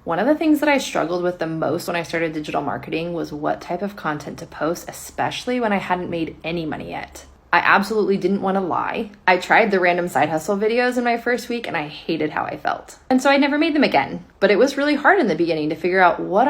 One of the things that I struggled with the most when I started digital marketing was what type of content to post, especially when I hadn't made any money yet. I absolutely didn't want to lie. I tried the random side hustle videos in my first week and I hated how I felt. And so I never made them again. But it was really hard in the beginning to figure out what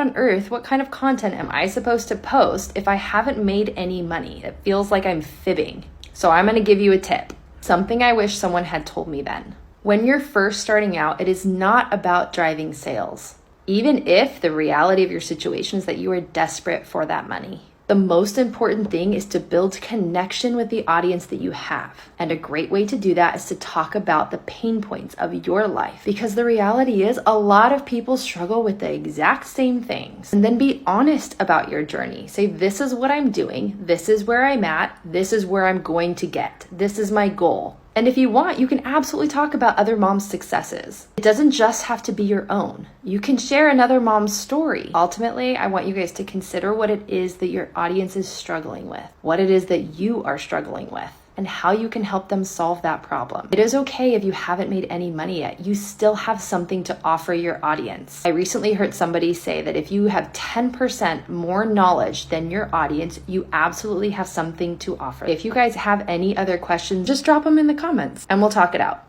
kind of content am I supposed to post if I haven't made any money? It feels like I'm fibbing. So I'm going to give you a tip. Something I wish someone had told me then. When you're first starting out, it is not about driving sales. Even if the reality of your situation is that you are desperate for that money. The most important thing is to build connection with the audience that you have. And a great way to do that is to talk about the pain points of your life. Because the reality is a lot of people struggle with the exact same things. And then be honest about your journey. Say, this is what I'm doing. This is where I'm at. This is where I'm going to get. This is my goal. And if you want, you can absolutely talk about other moms' successes. It doesn't just have to be your own. You can share another mom's story. Ultimately, I want you guys to consider what it is that your audience is struggling with, what it is that you are struggling with, and how you can help them solve that problem. It is okay if you haven't made any money yet. You still have something to offer your audience. I recently heard somebody say that if you have 10% more knowledge than your audience, you absolutely have something to offer. If you guys have any other questions, just drop them in the comments and we'll talk it out.